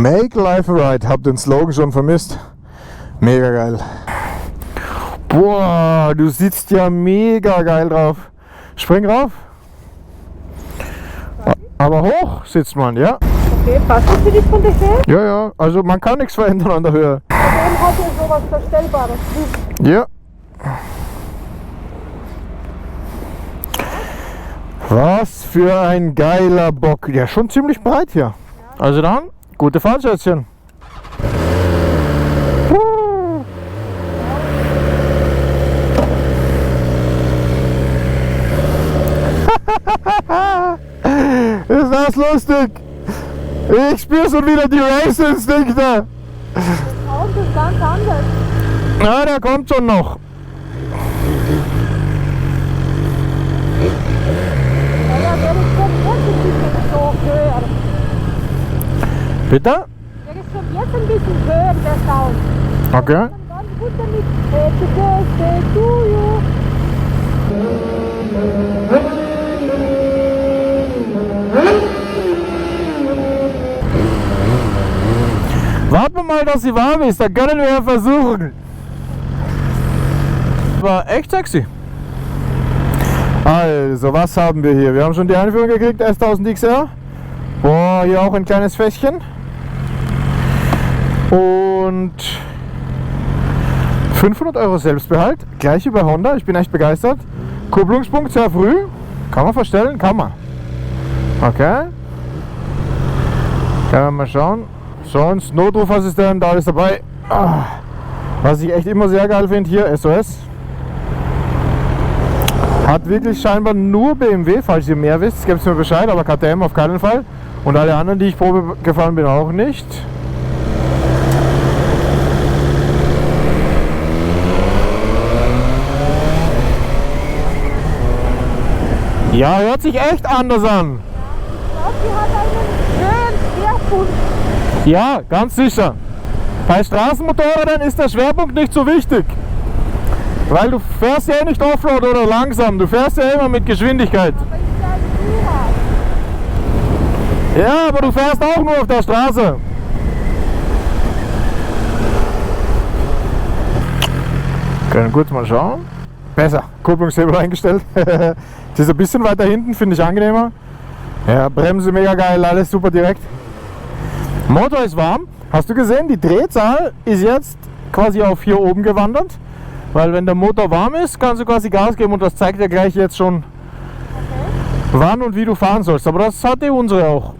Make life right. Hab den Slogan schon vermisst. Mega geil. Boah, du sitzt ja mega geil drauf. Spring rauf. Aber hoch sitzt man, ja? Okay, passt das für dich von der Höhe? Ja, ja. Also man kann nichts verändern an der Höhe. Dann hat er sowas Verstellbares. Ja. Was für ein geiler Bock. Ja, schon ziemlich breit hier. Also dann, gute Fahrt, Schätzchen. Ist das lustig? Ich spüre schon wieder die Race-Instinkte. Das Auto ist ganz anders. Na, der kommt schon noch. Ja, der ist schon jetzt ein bisschen so höher. Bitte? Der ist schon jetzt ein bisschen höher, der Sound. Okay. Ganz gut damit. Happy Birthday to you. Warten wir mal, dass sie warm ist, dann können wir ja versuchen. War echt sexy. Also, was haben wir hier? Wir haben schon die Einführung gekriegt, S1000 XR. Boah, hier auch ein kleines Fässchen. Und 500 Euro Selbstbehalt, gleich über Honda, ich bin echt begeistert. Kupplungspunkt sehr früh, kann man verstellen, kann man. Okay. Können wir mal schauen. Sonst Notrufassistent, alles dabei. Was ich echt immer sehr geil finde, hier SOS. Hat wirklich scheinbar nur BMW, falls ihr mehr wisst, gebt mir Bescheid, aber KTM auf keinen Fall. Und alle anderen, die ich Probe gefahren bin, auch nicht. Ja, hört sich echt anders an. Ich glaube, die hat einen schönen Schwerpunkt. Ja, ganz sicher. Bei Straßenmotorrädern ist der Schwerpunkt nicht so wichtig. Weil du fährst ja nicht Offroad oder langsam, du fährst ja immer mit Geschwindigkeit. Aber ist ja ein Tourer. Ja, aber du fährst auch nur auf der Straße. Können kurz mal schauen. Besser, Kupplungshebel eingestellt. Das ist ein bisschen weiter hinten, finde ich angenehmer. Ja, Bremse mega geil, alles super direkt. Motor ist warm. Hast du gesehen, die Drehzahl ist jetzt quasi auf hier oben gewandert. Weil wenn der Motor warm ist, kannst du quasi Gas geben und das zeigt dir gleich jetzt schon, wann und wie du fahren sollst. Aber das hat unsere auch.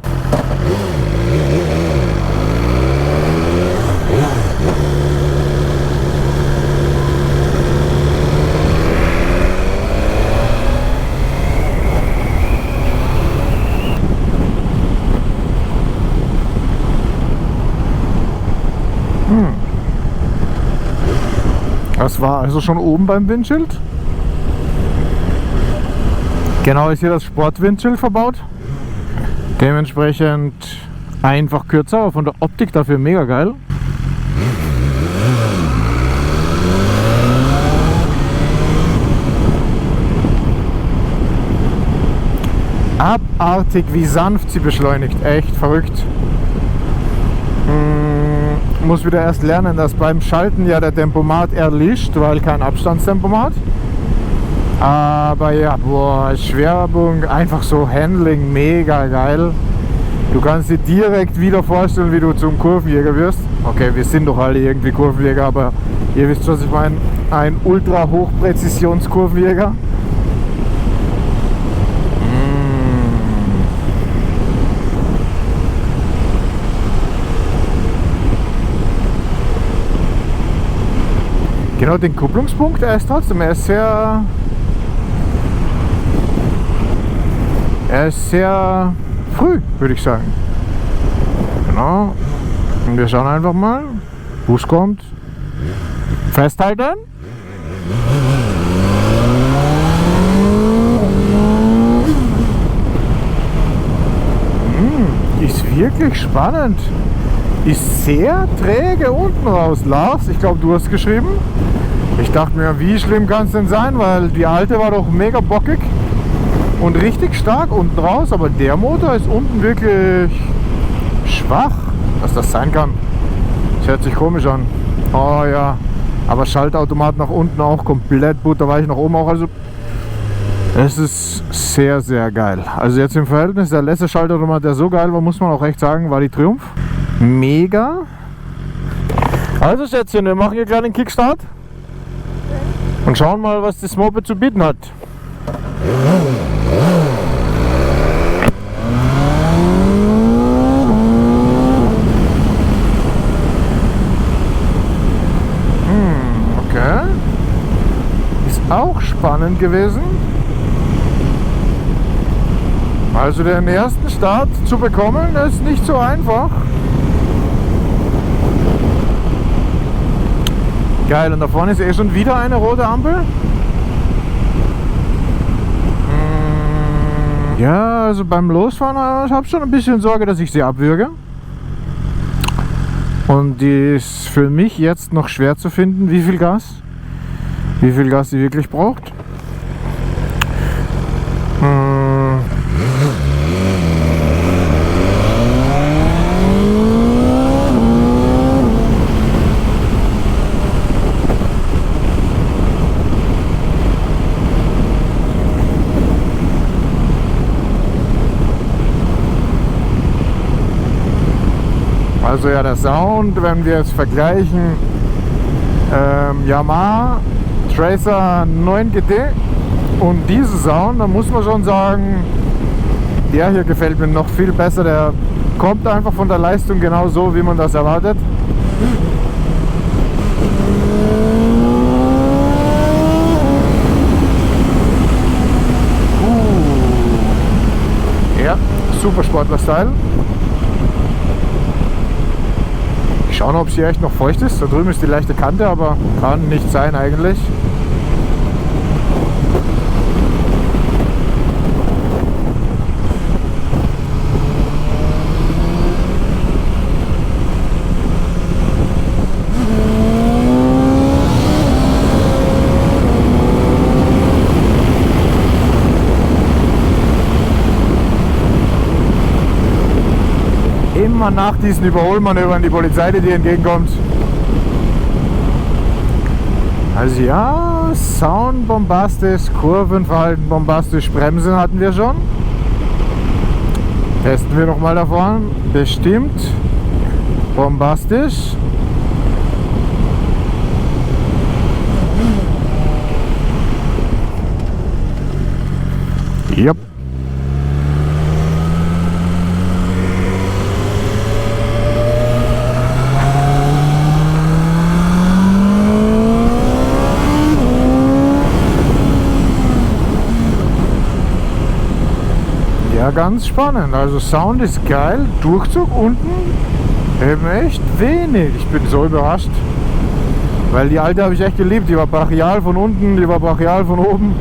Das war also schon oben beim Windschild. Genau ist hier das Sportwindschild verbaut. Dementsprechend einfach kürzer, aber von der Optik dafür mega geil. Abartig, wie sanft sie beschleunigt. Echt verrückt. Muss wieder erst lernen, dass beim Schalten ja der Tempomat erlischt, weil kein Abstandstempomat. Aber ja, boah, Schwerbung, einfach so Handling, mega geil. Du kannst dir direkt wieder vorstellen, wie du zum Kurvenjäger wirst. Okay, wir sind doch alle irgendwie Kurvenjäger, aber ihr wisst, was ich meine. Ein ultra Hochpräzisionskurvenjäger. Genau, den Kupplungspunkt, er ist trotzdem, er ist sehr früh, würde ich sagen. Genau. Und wir schauen einfach mal. Bus kommt. Festhalten. Ist wirklich spannend. Ist sehr träge unten raus. Lars, ich glaube, du hast geschrieben. Ich dachte mir, wie schlimm kann es denn sein, weil die alte war doch mega bockig und richtig stark unten raus, aber der Motor ist unten wirklich schwach. was das sein kann. Das hört sich komisch an. Oh ja, aber Schaltautomat nach unten auch komplett butterweich, nach oben auch. Also es ist sehr, sehr geil. Also jetzt im Verhältnis, der letzte Schaltautomat, der so geil war, muss man auch echt sagen, war die Triumph. Mega. Also Schätzchen, wir machen hier gleich den Kickstart und schauen mal, was das Moped zu bieten hat. Okay. Ist auch spannend gewesen. Also den ersten Start zu bekommen, ist nicht so einfach. Geil, und da vorne ist schon wieder eine rote Ampel. Ja, also beim Losfahren ich habe schon ein bisschen Sorge, dass ich sie abwürge. Und die ist für mich jetzt noch schwer zu finden, wie viel Gas sie wirklich braucht. Also ja, der Sound, wenn wir es vergleichen, Yamaha Tracer 9 GT und diesen Sound, da muss man schon sagen, der hier gefällt mir noch viel besser. Der kommt einfach von der Leistung genau so, wie man das erwartet. Ja, super Sportler-Style. Schauen, ob sie echt noch feucht ist. Da drüben ist die leichte Kante, aber kann nicht sein eigentlich. Immer nach diesen Überholmanövern die Polizei, die dir entgegenkommt. Also ja, Sound bombastisch, Kurvenverhalten bombastisch, Bremsen hatten wir schon. Testen wir nochmal da vorne. Bestimmt bombastisch. Yep. Ja, ganz spannend. Also Sound ist geil, Durchzug unten eben echt wenig. Ich bin so überrascht, weil die alte habe ich echt geliebt. Die war brachial von unten, die war brachial von oben.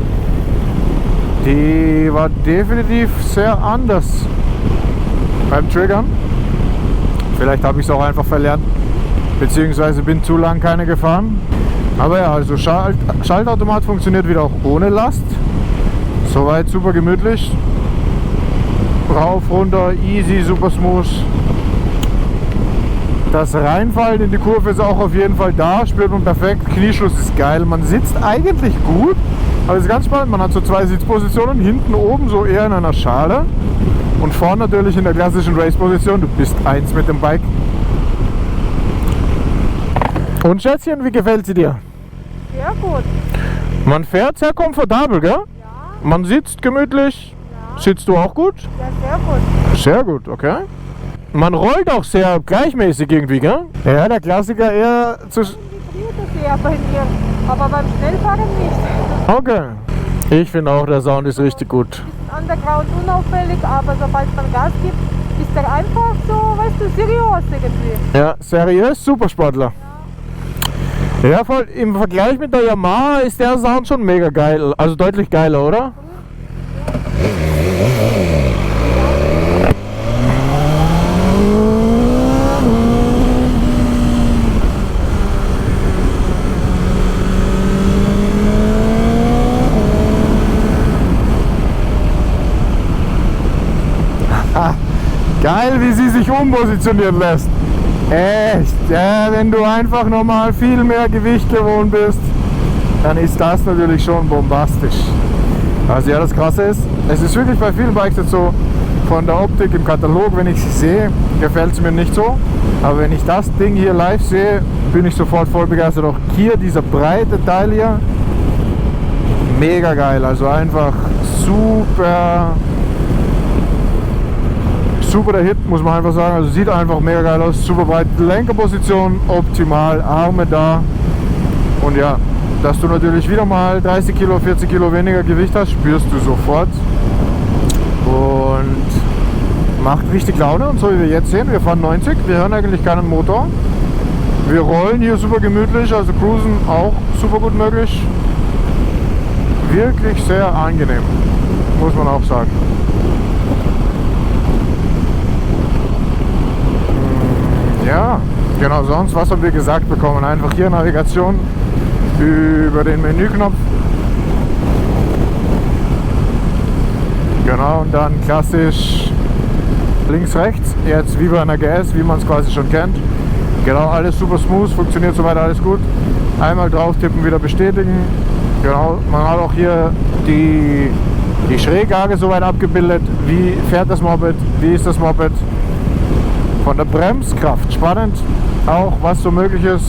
Die war definitiv sehr anders beim Triggern. Vielleicht habe ich es auch einfach verlernt, beziehungsweise bin zu lang keine gefahren. Aber ja, also Schaltautomat funktioniert wieder auch ohne Last. Soweit super gemütlich. Rauf, runter, easy, super smooth. Das Reinfallen in die Kurve ist auch auf jeden Fall da, spürt man perfekt. Knieschluss ist geil, man sitzt eigentlich gut, aber es ist ganz spannend, man hat so zwei Sitzpositionen, hinten oben so eher in einer Schale und vorne natürlich in der klassischen Race-Position, du bist eins mit dem Bike. Und Schätzchen, wie gefällt sie dir? Sehr gut. Man fährt sehr komfortabel, gell? Ja. Man sitzt gemütlich. Sitzt du auch gut? Ja, sehr gut. Sehr gut, okay. Man rollt auch sehr gleichmäßig irgendwie, gell? Ja, der Klassiker eher zu... Vibriert es eher bei mir, aber beim Schnellfahren nicht. Okay. Ich finde auch, der Sound ist richtig gut. Ein bisschen underground, unauffällig, aber sobald man Gas gibt, ist er einfach so, weißt du, seriös irgendwie. Ja, seriös, Supersportler. Ja, voll. Im Vergleich mit der Yamaha ist der Sound schon mega geil. Also deutlich geiler, oder? Geil, wie sie sich umpositionieren lässt. Echt, ja, wenn du einfach normal viel mehr Gewicht gewohnt bist, dann ist das natürlich schon bombastisch. Also ja, das Krasse ist, es ist wirklich bei vielen Bikes jetzt so, von der Optik im Katalog, wenn ich sie sehe, gefällt es mir nicht so. Aber wenn ich das Ding hier live sehe, bin ich sofort voll begeistert. Auch hier dieser breite Teil hier, mega geil. Also einfach super der Hit, muss man einfach sagen. Also sieht einfach mega geil aus, super breit. Lenkerposition optimal, Arme da. Und ja, dass du natürlich wieder mal 30 Kilo, 40 Kilo weniger Gewicht hast, spürst du sofort. Und macht richtig Laune. Und so wie wir jetzt sehen, wir fahren 90, wir hören eigentlich keinen Motor. Wir rollen hier super gemütlich, also cruisen auch super gut möglich. Wirklich sehr angenehm, muss man auch sagen. Ja, genau, sonst, was haben wir gesagt bekommen? Einfach hier Navigation über den Menüknopf. Genau, und dann klassisch links, rechts, jetzt wie bei einer GS, wie man es quasi schon kennt. Genau, alles super smooth, funktioniert soweit alles gut. Einmal drauf tippen, wieder bestätigen. Genau, man hat auch hier die Schräglage soweit abgebildet. Wie fährt das Moped, wie ist das Moped? Von der Bremskraft, spannend, auch was so möglich ist.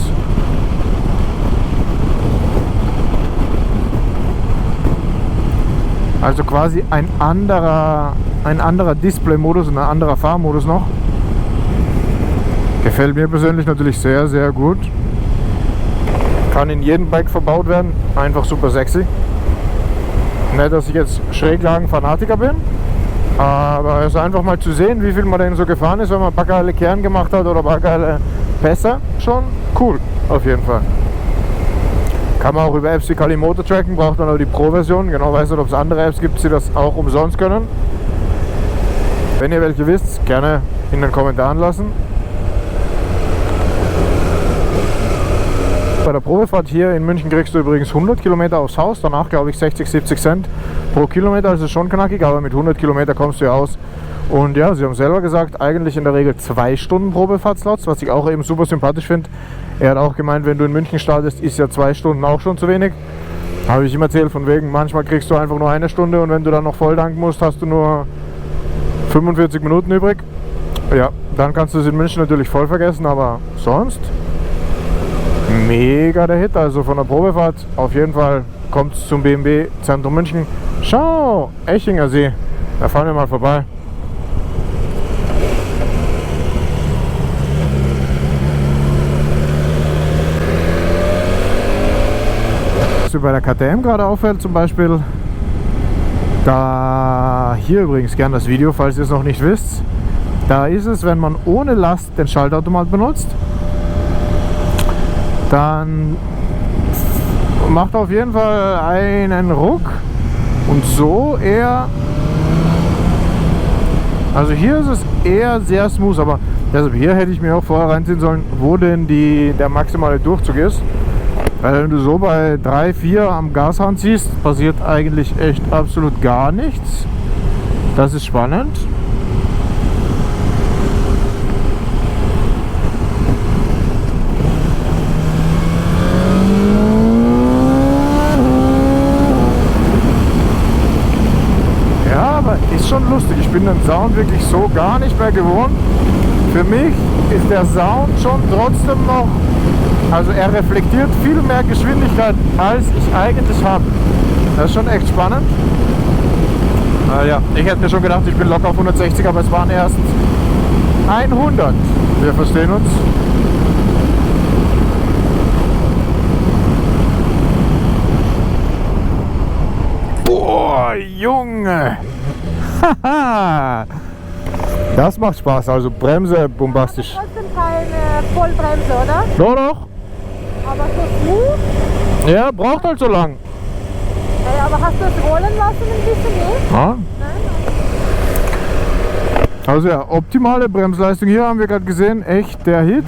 Also quasi ein anderer Display-Modus und ein anderer Fahrmodus noch. Gefällt mir persönlich natürlich sehr, sehr gut. Kann in jedem Bike verbaut werden, einfach super sexy. Nicht, dass ich jetzt Schräglagen-Fanatiker bin, aber es ist einfach mal zu sehen, wie viel man denn so gefahren ist, wenn man ein paar geile Kern gemacht hat oder ein paar geile Pässe. Schon cool, auf jeden Fall. Kann man auch über Apps wie Kalimoto tracken, braucht man aber die Pro-Version. Genau, weiß nicht, ob es andere Apps gibt, die das auch umsonst können. Wenn ihr welche wisst, gerne in den Kommentaren lassen. Bei der Probefahrt hier in München kriegst du übrigens 100 Kilometer aufs Haus, danach glaube ich 60, 70 Cent pro Kilometer, also schon knackig, aber mit 100 Kilometer kommst du ja aus. Und ja, sie haben selber gesagt, eigentlich in der Regel 2 Stunden Probefahrtslots, was ich auch eben super sympathisch finde. Er hat auch gemeint, wenn du in München startest, ist ja 2 Stunden auch schon zu wenig. Habe ich ihm erzählt, von wegen, manchmal kriegst du einfach nur 1 Stunde und wenn du dann noch voll tanken musst, hast du nur 45 Minuten übrig. Ja, dann kannst du es in München natürlich voll vergessen, aber sonst mega der Hit. Also von der Probefahrt auf jeden Fall kommt es zum BMW Zentrum München. Schau, Echinger See, da fahren wir mal vorbei. Was mir bei der KTM gerade auffällt zum Beispiel, da hier übrigens gern das Video, falls ihr es noch nicht wisst, da ist es, wenn man ohne Last den Schaltautomat benutzt, dann macht auf jeden Fall einen Ruck und so eher, also hier ist es eher sehr smooth, aber deshalb hier hätte ich mir auch vorher reinziehen sollen, wo denn der maximale Durchzug ist, weil wenn du so bei 3, 4 am Gashahn ziehst, passiert eigentlich echt absolut gar nichts. Das ist spannend. Ist schon lustig, ich bin den Sound wirklich so gar nicht mehr gewohnt. Für mich ist der Sound schon trotzdem noch, also er reflektiert viel mehr Geschwindigkeit, als ich eigentlich habe. Das ist schon echt spannend. Ja, ich hätte mir schon gedacht, ich bin locker auf 160, aber es waren erst 100. Wir verstehen uns. Boah, Junge! Das macht Spaß, also Bremse bombastisch. Trotzdem keine Vollbremse, oder? Doch, doch. Aber so smooth? Ja, braucht halt so lang. Ja, aber hast du es rollen lassen ein bisschen? Nee? Ja. Nein? Also ja, optimale Bremsleistung hier haben wir gerade gesehen, echt der Hit.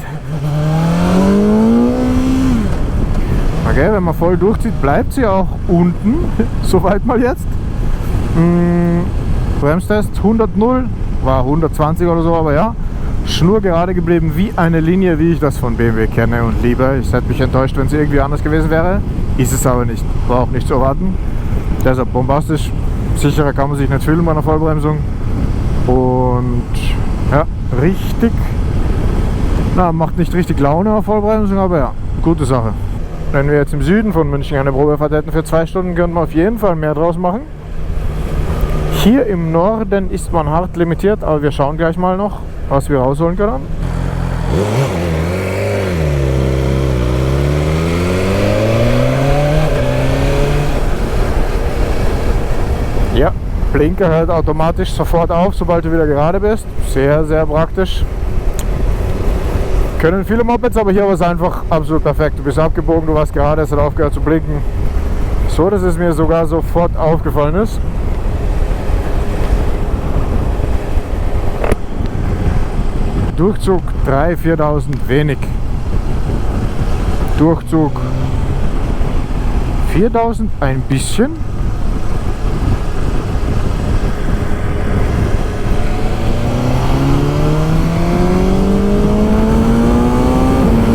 Okay, wenn man voll durchzieht, bleibt sie auch unten, soweit mal jetzt. Bremstest 100-0, war 120 oder so, aber ja, schnurgerade geblieben, wie eine Linie, wie ich das von BMW kenne und liebe. Ich hätte mich enttäuscht, wenn es irgendwie anders gewesen wäre. Ist es aber nicht. War auch nicht zu erwarten. Deshalb bombastisch. Sicherer kann man sich nicht fühlen bei einer Vollbremsung. Und ja, richtig. Na, macht nicht richtig Laune auf Vollbremsung, aber ja, gute Sache. Wenn wir jetzt im Süden von München eine Probefahrt hätten für 2 Stunden, könnten wir auf jeden Fall mehr draus machen. Hier im Norden ist man hart limitiert, aber wir schauen gleich mal noch, was wir rausholen können. Ja, Blinker hört automatisch sofort auf, sobald du wieder gerade bist. Sehr, sehr praktisch. Können viele Mopeds, aber hier war es einfach absolut perfekt. Du bist abgebogen, du warst gerade, es hat aufgehört zu blinken. So, dass es mir sogar sofort aufgefallen ist. Durchzug 3.000, 4.000 wenig. Durchzug 4.000 ein bisschen.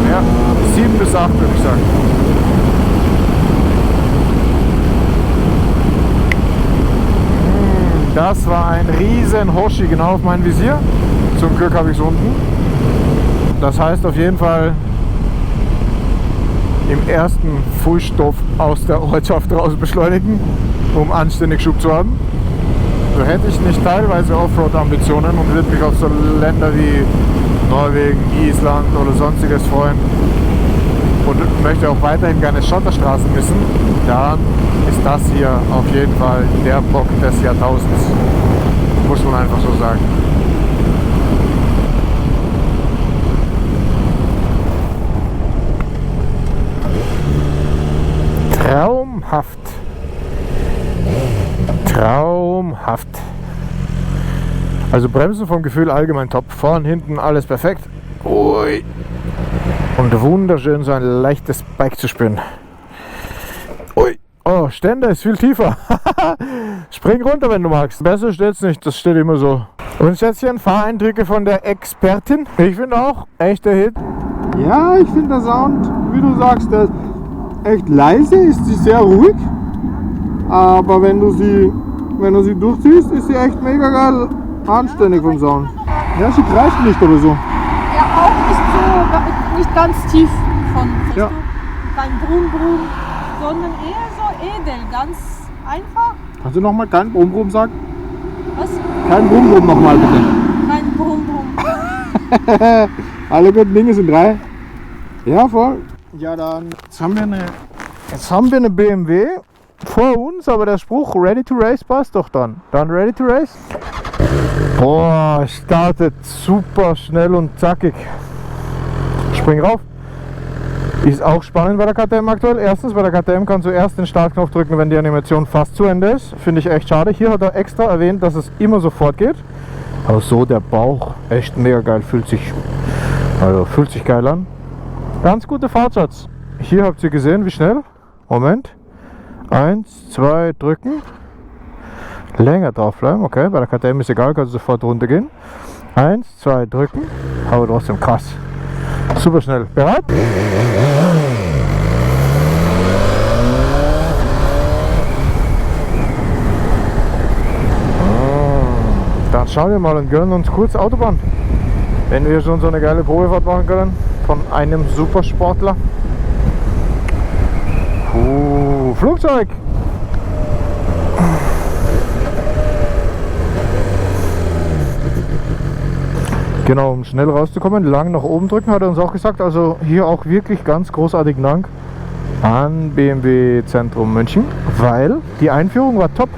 Ja, 7 bis 8 würde ich sagen. Das war ein riesen Hoshi genau auf mein Visier. Zum Glück habe ich es unten. Das heißt auf jeden Fall im ersten Fußstoff aus der Ortschaft raus beschleunigen, um anständig Schub zu haben. So hätte ich nicht teilweise Offroad-Ambitionen und würde mich auf so Länder wie Norwegen, Island oder sonstiges freuen und möchte auch weiterhin gerne Schotterstraßen missen, dann ist das hier auf jeden Fall der Bock des Jahrtausends. Muss man einfach so sagen. Traumhaft. Traumhaft. Also Bremsen vom Gefühl allgemein top. Vorn, hinten alles perfekt. Ui. Und wunderschön so ein leichtes Bike zu spüren. Ui. Oh, Ständer ist viel tiefer. Spring runter, wenn du magst. Besser steht's nicht, das steht immer so. Und Schätzchen, Fahreindrücke von der Expertin. Ich finde auch, echter Hit. Ja, ich finde der Sound, wie du sagst, der ist echt leise, ist sie sehr ruhig. Aber wenn du sie durchziehst, ist sie echt mega geil anständig vom Sound. Ja, sie kreist nicht oder so. Ja, auch nicht ganz tief von, Ja. du? Kein Brumm-Brumm, sondern eher so edel, ganz einfach. Kannst du nochmal kein Brumm-Brumm sagen? Was? Kein Brumm-Brumm nochmal bitte. Kein Brumm-Brumm. Alle guten Dinge sind 3. Ja, voll. Ja, dann jetzt haben wir eine BMW vor uns, aber der Spruch Ready to Race passt doch dann. Dann Ready to Race. Boah, startet super schnell und zackig. Spring rauf. Ist auch spannend bei der KTM aktuell. Erstens, bei der KTM kannst du erst den Startknopf drücken, wenn die Animation fast zu Ende ist. Finde ich echt schade. Hier hat er extra erwähnt, dass es immer sofort geht. Aber so der Bauch, echt mega geil. Fühlt sich geil an. Ganz gute Fahrt, Schatz. Hier habt ihr gesehen, wie schnell. Moment. 1, 2, drücken. Länger drauf bleiben, okay. Bei der KTM ist egal, kannst du sofort runtergehen. 1, 2, drücken. Aber trotzdem krass. Super schnell. Bereit? Dann schauen wir mal und gönnen uns kurz Autobahn. Wenn wir schon so eine geile Probefahrt machen können von einem Supersportler. Flugzeug! Genau, um schnell rauszukommen, lang nach oben drücken, hat er uns auch gesagt. Also hier auch wirklich ganz großartigen Dank an BMW Zentrum München, weil die Einführung war top.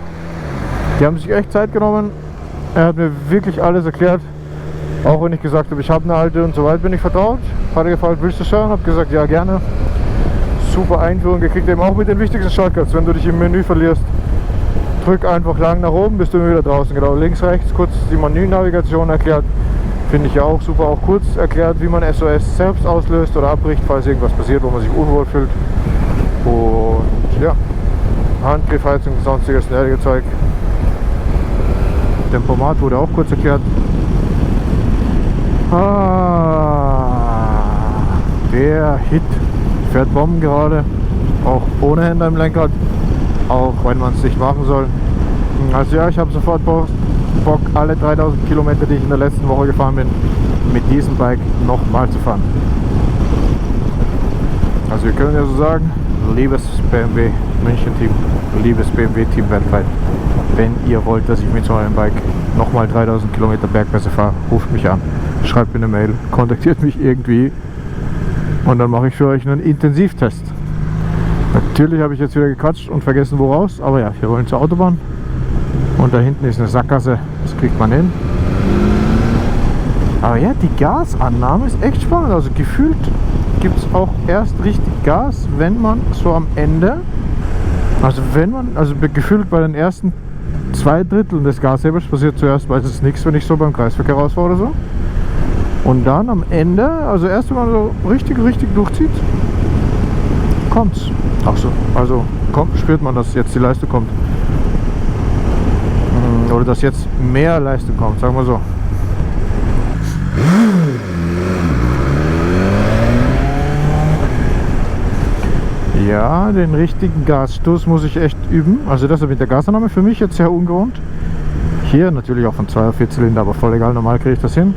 Die haben sich echt Zeit genommen. Er hat mir wirklich alles erklärt. Auch wenn ich gesagt habe, ich habe eine alte und so weit bin ich vertraut. Hat er gefragt, willst du schauen? Habe gesagt, ja gerne. Super Einführung gekriegt, eben auch mit den wichtigsten Shortcuts. Wenn du dich im Menü verlierst, drück einfach lang nach oben, bist du wieder draußen. Genau, links, rechts, kurz die Menünavigation erklärt. Finde ich ja auch super, auch kurz erklärt, wie man SOS selbst auslöst oder abbricht, falls irgendwas passiert, wo man sich unwohl fühlt. Und ja, Handgriff, Heizung, sonstiges nerdige Zeug. Tempomat wurde auch kurz erklärt. Der Hit fährt Bomben gerade, auch ohne Händer im Lenkrad, auch wenn man es nicht machen soll. Also ja, ich habe sofort Bock, alle 3000 Kilometer, die ich in der letzten Woche gefahren bin, mit diesem Bike nochmal zu fahren. Also wir können ja so sagen, liebes BMW München Team, liebes BMW Team weltweit, wenn ihr wollt, dass ich mit so einem Bike nochmal 3000 Kilometer Bergpässe fahre, ruft mich an, schreibt mir eine Mail, kontaktiert mich irgendwie und dann mache ich für euch einen Intensivtest. Natürlich habe ich jetzt wieder gequatscht und vergessen woraus, aber ja, wir wollen zur Autobahn und da hinten ist eine Sackgasse, das kriegt man hin. Aber ja, die Gasannahme ist echt spannend, also gefühlt gibt es auch erst richtig Gas, wenn man so am Ende, also gefühlt bei den ersten 2 Dritteln des Gashebels passiert zuerst meistens nichts, wenn ich so beim Kreisverkehr rausfahre oder so. Und dann am Ende, also erst wenn man so richtig durchzieht, kommt's. Ach so, also spürt man, dass jetzt die Leistung kommt. Oder dass jetzt mehr Leistung kommt, sagen wir so. Ja, den richtigen Gasstoß muss ich echt üben. Also das mit der Gasannahme für mich jetzt sehr ungewohnt. Hier natürlich auch von 2 auf 4 Zylinder, aber voll egal, normal kriege ich das hin.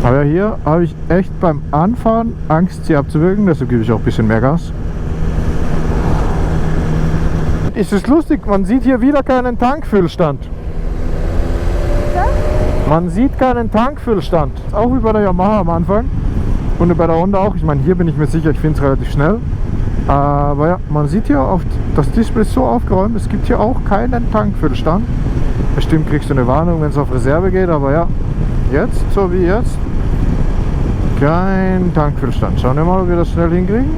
Aber hier habe ich echt beim Anfahren Angst, sie abzuwürgen, deshalb gebe ich auch ein bisschen mehr Gas. Ist es lustig, man sieht hier wieder keinen Tankfüllstand. Man sieht keinen Tankfüllstand. Auch wie bei der Yamaha am Anfang und bei der Honda auch. Ich meine, hier bin ich mir sicher, ich finde es relativ schnell. Aber ja, man sieht hier oft, das Display ist so aufgeräumt, es gibt hier auch keinen Tankfüllstand. Bestimmt kriegst du eine Warnung, wenn es auf Reserve geht, aber ja, jetzt, so wie jetzt, kein Tankfüllstand. Schauen wir mal, ob wir das schnell hinkriegen.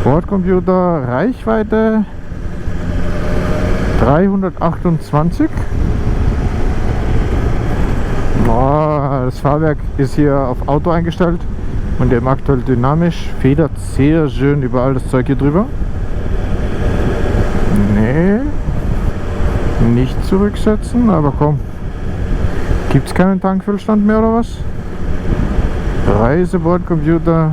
Bordcomputer, Reichweite 328. Das Fahrwerk ist hier auf Auto eingestellt und eben aktuell dynamisch, federt sehr schön über all das Zeug hier drüber. Nee, nicht zurücksetzen, aber komm. Gibt es keinen Tankfüllstand mehr oder was? Reisebordcomputer,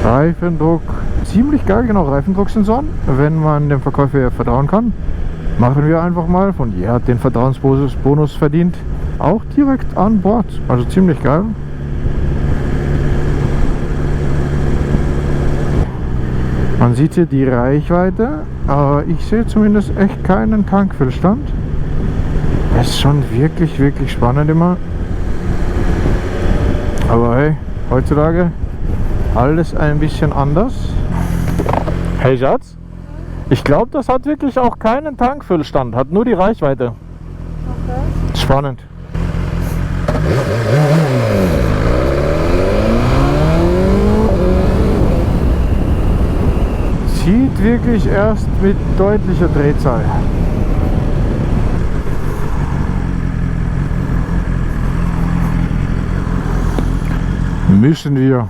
Reifendruck, ziemlich geil, genau, Reifendrucksensoren, wenn man dem Verkäufer ja vertrauen kann. Machen wir einfach mal von hat den Vertrauensbonus verdient, auch direkt an Bord, also ziemlich geil. Man sieht hier die Reichweite, aber ich sehe zumindest echt keinen Tankfüllstand. Das ist schon wirklich spannend immer. Aber hey, heutzutage alles ein bisschen anders. Hey Schatz? Ich glaube, das hat wirklich auch keinen Tankfüllstand, hat nur die Reichweite. Okay. Spannend. Zieht wirklich erst mit deutlicher Drehzahl. Müssen wir,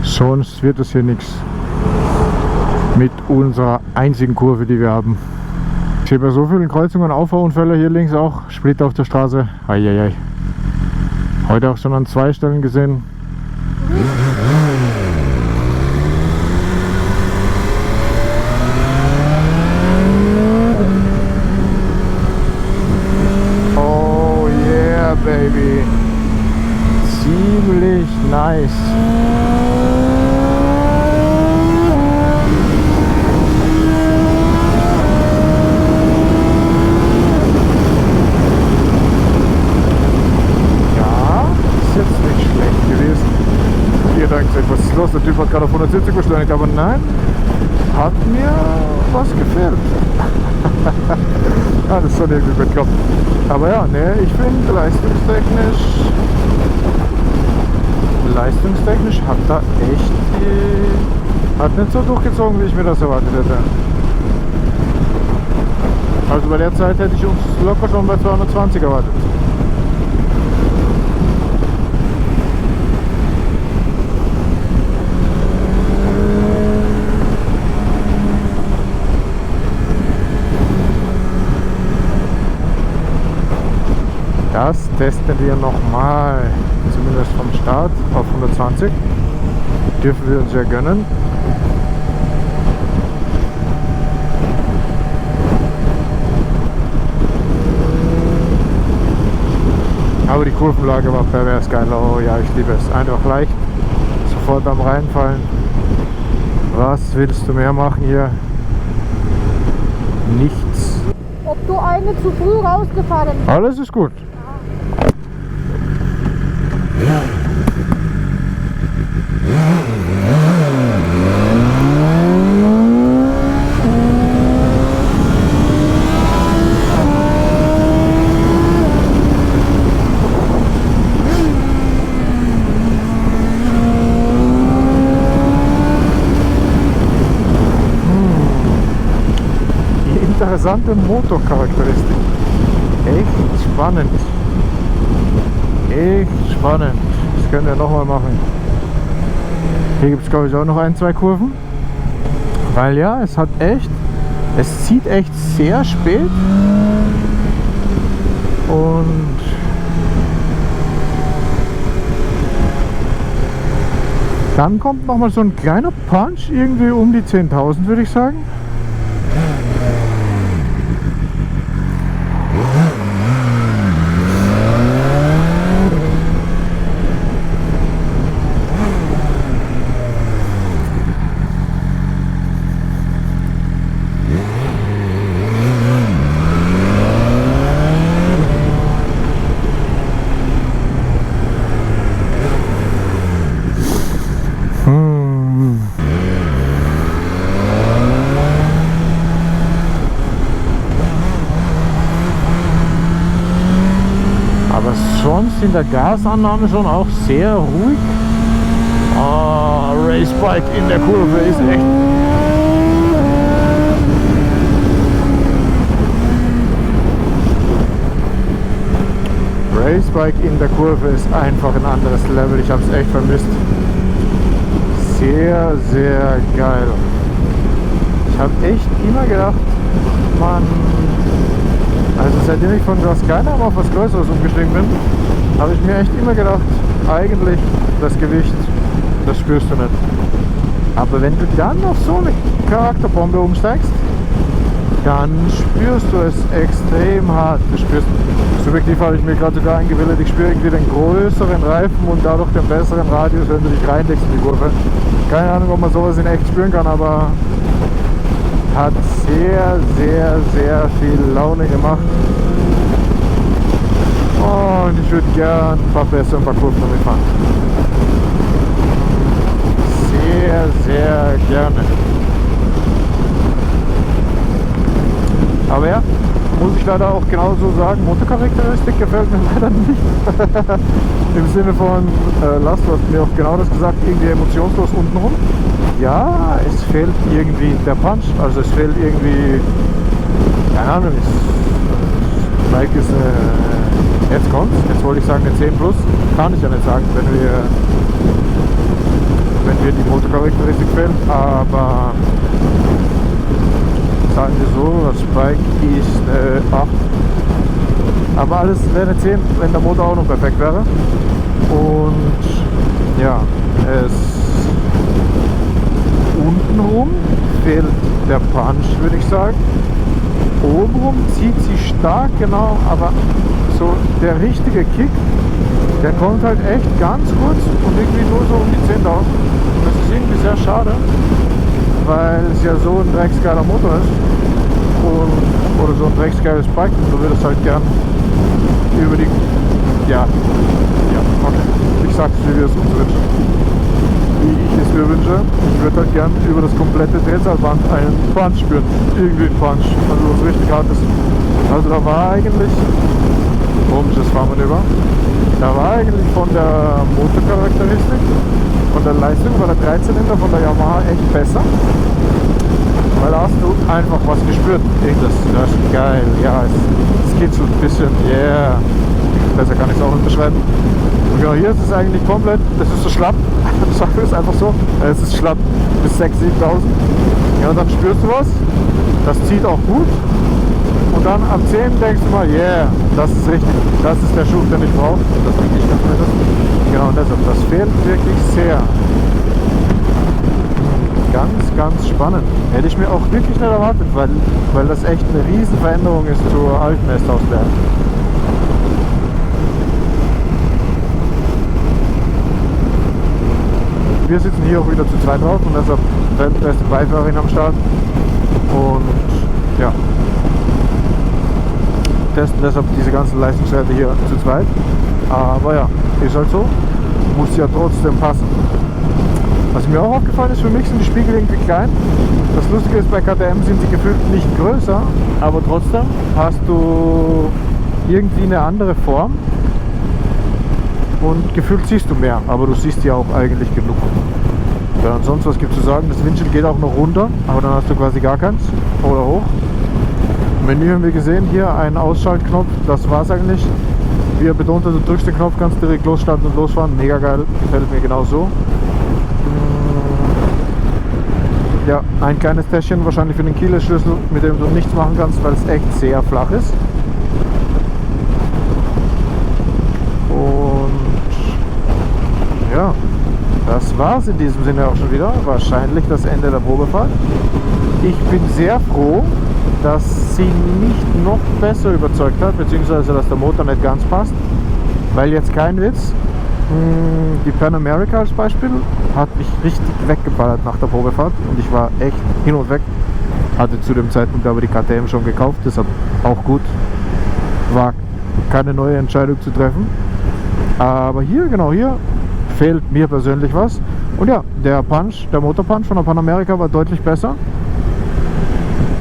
sonst wird es hier nichts. Mit unserer einzigen Kurve, die wir haben. Ich sehe bei so vielen Kreuzungen Auffahrunfälle, hier links auch, Split auf der Straße. Eieiei. Heute auch schon an 2 Stellen gesehen. Oh yeah, baby. Ziemlich nice. Was ist los? Der Typ hat gerade auf 170 beschleunigt, aber nein, hat mir was gefehlt. Ja, das soll irgendwie gut kommen. Aber ja, ne, ich finde leistungstechnisch hat er echt, hat nicht so durchgezogen, wie ich mir das erwartet hätte. Also bei der Zeit hätte ich uns locker schon bei 220 erwartet. Das testen wir nochmal, zumindest vom Start auf 120. Dürfen wir uns ja gönnen. Aber die Kurvenlage war pervers geil. Oh ja, ich liebe es. Einfach leicht, sofort am Reinfallen. Was willst du mehr machen hier? Nichts. Ob du eine zu früh rausgefahren bist? Alles ist gut. Interessante Motorcharakteristik. Echt spannend. Echt spannend. Das können wir nochmal machen. Hier gibt es glaube ich auch noch ein, zwei Kurven. Weil ja, es zieht echt sehr spät. Und dann kommt nochmal so ein kleiner Punch irgendwie um die 10.000, würde ich sagen. Aber sonst in der Gasannahme schon auch sehr ruhig. Racebike in der Kurve ist echt... Racebike in der Kurve ist einfach ein anderes Level. Ich habe es echt vermisst. Sehr, sehr geil. Ich habe echt immer gedacht, also seitdem ich von Just Keiner auf was Größeres umgestiegen bin, habe ich mir echt immer gedacht, eigentlich das Gewicht, das spürst du nicht. Aber wenn du dann auf so eine Charakterbombe umsteigst, dann spürst du es extrem hart. Du spürst, subjektiv habe ich mir gerade sogar eingebildet, ich spüre irgendwie den größeren Reifen und dadurch den besseren Radius, wenn du dich reinlegst in die Kurve. Keine Ahnung, ob man sowas in echt spüren kann, aber hat sehr, sehr, sehr viel Laune gemacht. Und ich würde gern ein paar besser ein paar Kurven damit fahren. Sehr, sehr gerne. Aber ja, muss ich leider auch genauso sagen, Motorcharakteristik gefällt mir leider nicht. Im Sinne von, Lars, du hast mir auch genau das gesagt, irgendwie emotionslos untenrum. Ja, es fehlt irgendwie der Punch, also es fehlt irgendwie, keine Ahnung, Bike ist, jetzt kommt's, jetzt wollte ich sagen eine 10 Plus, kann ich ja nicht sagen, wenn wir die Motorcharakteristik fehlen, aber sagen wir so, das Bike ist eine 8, aber alles wäre eine 10, wenn der Motor auch noch perfekt wäre. Und ja, untenrum fehlt der Punch, würde ich sagen. Obenrum zieht sie stark, genau, aber so der richtige Kick, der kommt halt echt ganz kurz und irgendwie nur so um die 10.000. Das ist irgendwie sehr schade, weil es ja so ein drecksgeiler Motor ist oder so ein drecksgeiles Bike und du würdest halt gern über die, ja, okay, ich sag's, wie wir es uns wünschen. Wie ich es mir wünsche, ich würde halt gern über das komplette Drehzahlband einen Punch spüren, irgendwie einen Punch, also was richtig hart ist. Also da war eigentlich, komisches Fahrmanöver, da war eigentlich von der Motorcharakteristik, von der Leistung bei der 13er von der Yamaha echt besser. Weil da hast du einfach was gespürt. Das ist geil, ja, es kitzelt ein bisschen, yeah. Besser kann ich es auch nicht beschreiben. Und genau hier ist es eigentlich komplett, das ist so schlapp, sagen wir es einfach so, es ist schlapp bis 6.000, 7.000. Ja, und dann spürst du was, das zieht auch gut. Und dann ab 10 denkst du mal, yeah, das ist richtig, das ist der Schub, den ich brauche. Das denke ich ganz anders. Genau, deshalb, das fehlt wirklich sehr. Ganz, ganz spannend. Hätte ich mir auch wirklich nicht erwartet, weil das echt eine riesen Veränderung ist zur alten S-Hausberg. Wir sitzen hier auch wieder zu zweit drauf und deshalb da ist die Beifahrerin am Start. Und ja, testen deshalb diese ganzen Leistungswerte hier zu zweit. Aber ja, ist halt so, muss ja trotzdem passen. Was mir auch aufgefallen ist, für mich sind die Spiegel irgendwie klein. Das Lustige ist, bei KTM sind sie gefühlt nicht größer, aber trotzdem hast du irgendwie eine andere Form und gefühlt siehst du mehr, aber du siehst ja auch eigentlich genug. Ja, und sonst was gibt es zu sagen, das Windschild geht auch noch runter, aber dann hast du quasi gar keins oder hoch. Menü haben wir gesehen, hier ein Ausschaltknopf, das war's eigentlich. Wie er betont hat, du drückst den Knopf, kannst direkt losstarten und losfahren, mega geil, gefällt mir genau so. Ja, ein kleines Täschchen wahrscheinlich für den Keyless-Schlüssel, mit dem du nichts machen kannst, weil es echt sehr flach ist. Und ja, das war's in diesem Sinne auch schon wieder. Wahrscheinlich das Ende der Probefahrt. Ich bin sehr froh, dass sie nicht noch besser überzeugt hat, beziehungsweise dass der Motor nicht ganz passt, weil jetzt kein Witz. Die Pan America als Beispiel hat mich richtig weggeballert nach der Probefahrt und ich war echt hin und weg. Hatte zu dem Zeitpunkt aber die KTM schon gekauft, deshalb auch gut. War keine neue Entscheidung zu treffen. Aber hier, genau hier, fehlt mir persönlich was. Und ja, der Motorpunch von der Pan America war deutlich besser.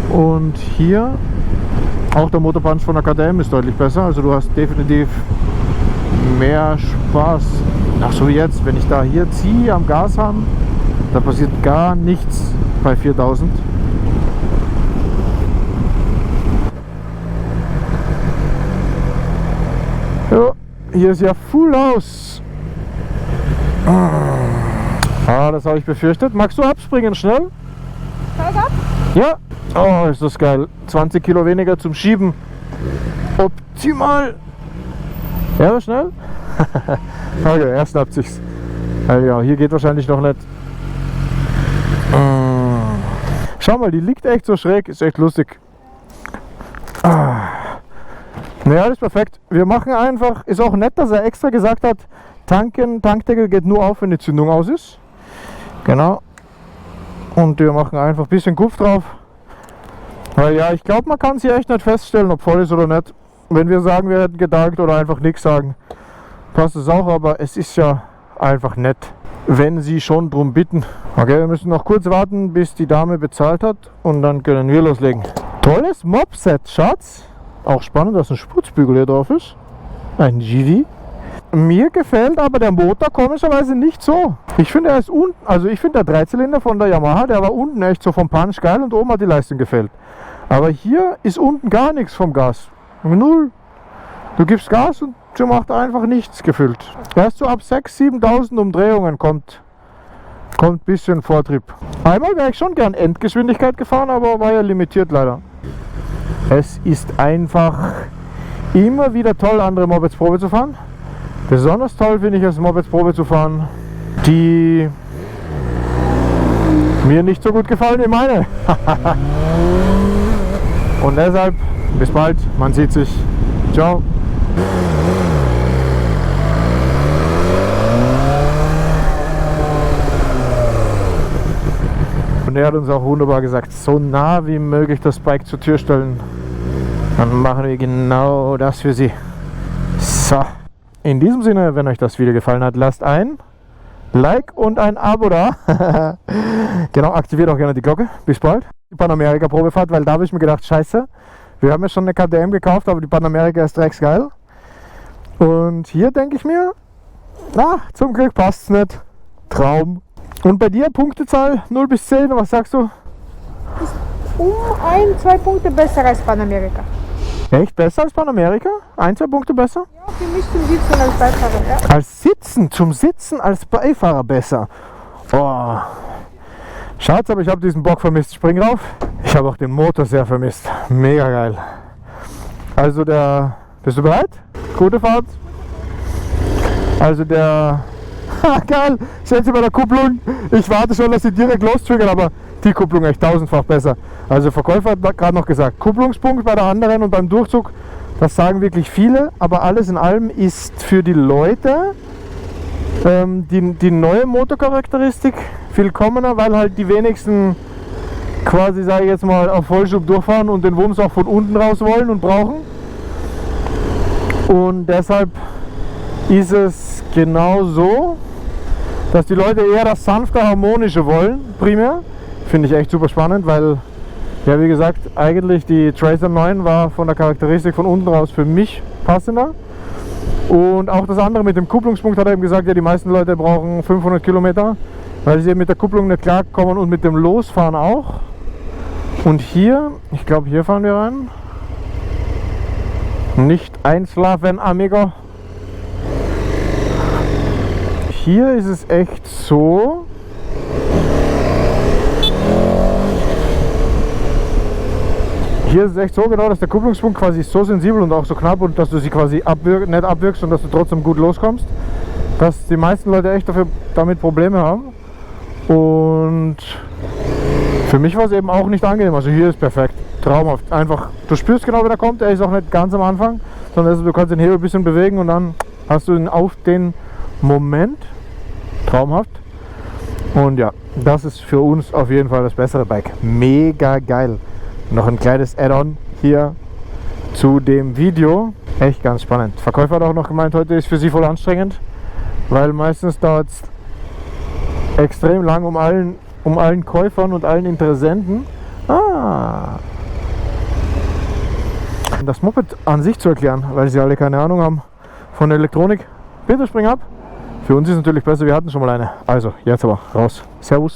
Und hier auch der Motorpunch von der KTM ist deutlich besser. Also du hast definitiv mehr Spaß. Ach so, jetzt, wenn ich da hier ziehe am Gashahn, da passiert gar nichts bei 4000. Ja, hier ist ja Full House. Ah, das habe ich befürchtet. Magst du abspringen schnell? Zeig ab. Ja. Oh, ist das geil. 20 Kilo weniger zum Schieben. Optimal. Ja, schnell? Okay, erst schnappt sich's. Ja, hier geht wahrscheinlich noch nicht. Schau mal, die liegt echt so schräg. Ist echt lustig. Naja, das ist perfekt. Wir machen einfach, ist auch nett, dass er extra gesagt hat, Tankdeckel geht nur auf, wenn die Zündung aus ist. Genau. Und wir machen einfach ein bisschen Kupf drauf. Weil ja, ich glaube, man kann es hier echt nicht feststellen, ob voll ist oder nicht. Wenn wir sagen, wir hätten gedankt oder einfach nichts sagen, passt es auch, aber es ist ja einfach nett, wenn sie schon drum bitten. Okay, wir müssen noch kurz warten, bis die Dame bezahlt hat und dann können wir loslegen. Tolles Mopset, Schatz. Auch spannend, dass ein Sputzbügel hier drauf ist. Ein GV. Mir gefällt aber der Motor komischerweise nicht so. Ich finde, er ist unten, also ich finde der Dreizylinder von der Yamaha, der war unten echt so vom Punch geil und oben hat die Leistung gefällt. Aber hier ist unten gar nichts vom Gas. Null. Du gibst Gas und sie macht einfach nichts gefühlt. Erst so ab 6.000, 7.000 Umdrehungen kommt ein bisschen Vortrieb. Einmal wäre ich schon gern Endgeschwindigkeit gefahren, aber war ja limitiert leider. Es ist einfach immer wieder toll, andere Mopeds Probe zu fahren. Besonders toll finde ich es, Mopeds Probe zu fahren, die mir nicht so gut gefallen wie meine. Und deshalb, bis bald, man sieht sich. Ciao. Und er hat uns auch wunderbar gesagt, so nah wie möglich das Bike zur Tür stellen. Dann machen wir genau das für Sie. So. In diesem Sinne, wenn euch das Video gefallen hat, lasst ein Like und ein Abo da. Genau, aktiviert auch gerne die Glocke. Bis bald. Die Pan America Probefahrt, weil da habe ich mir gedacht, scheiße, wir haben ja schon eine KTM gekauft, aber die Pan America ist drecksgeil. Und hier denke ich mir, na, zum Glück passt es nicht. Traum. Und bei dir, Punktezahl 0 bis 10, was sagst du? Um 2 Punkte besser als Pan America. Echt besser als Pan America? 2 Punkte besser? Ja, für mich zum Sitzen als Beifahrer. Ja. Als Sitzen, zum Sitzen als Beifahrer besser. Oh. Schatz, aber ich habe diesen Bock vermisst. Spring rauf. Ich habe auch den Motor sehr vermisst. Mega geil. Also bist du bereit? Gute Fahrt. Also geil, sehen Sie bei der Kupplung, ich warte schon, dass sie direkt lostriggern, aber die Kupplung echt tausendfach besser. Also der Verkäufer hat gerade noch gesagt, Kupplungspunkt bei der anderen und beim Durchzug, das sagen wirklich viele, aber alles in allem ist für die Leute die neue Motorcharakteristik willkommener, weil halt die wenigsten quasi, sage ich jetzt mal, auf Vollschub durchfahren und den Wumms auch von unten raus wollen und brauchen. Und deshalb ist es genau so, dass die Leute eher das sanfte, harmonische wollen, primär. Finde ich echt super spannend, weil, ja wie gesagt, eigentlich die Tracer 9 war von der Charakteristik von unten raus für mich passender. Und auch das andere mit dem Kupplungspunkt hat er eben gesagt, ja die meisten Leute brauchen 500 Kilometer, weil sie eben mit der Kupplung nicht klarkommen und mit dem Losfahren auch. Und hier, ich glaube hier fahren wir rein. Nicht einschlafen, amigo. Hier ist es echt so, genau, dass der Kupplungspunkt quasi so sensibel und auch so knapp und dass du sie quasi nicht abwirkst und dass du trotzdem gut loskommst, dass die meisten Leute echt damit Probleme haben. Und für mich war es eben auch nicht angenehm. Also hier ist perfekt, traumhaft. Einfach, du spürst genau, wie der kommt. Er ist auch nicht ganz am Anfang, sondern du kannst den Hebel ein bisschen bewegen und dann hast du ihn auf den Moment. Traumhaft. Und ja, das ist für uns auf jeden Fall das bessere Bike. Mega geil. Noch ein kleines Add-on hier zu dem Video. Echt ganz spannend. Der Verkäufer hat auch noch gemeint, heute ist für sie voll anstrengend, weil meistens dauert es extrem lang um allen Käufern und allen Interessenten das Moped an sich zu erklären, weil sie alle keine Ahnung haben von der Elektronik. Bitte spring ab. Für uns ist es natürlich besser, wir hatten schon mal eine. Also, jetzt aber raus. Servus.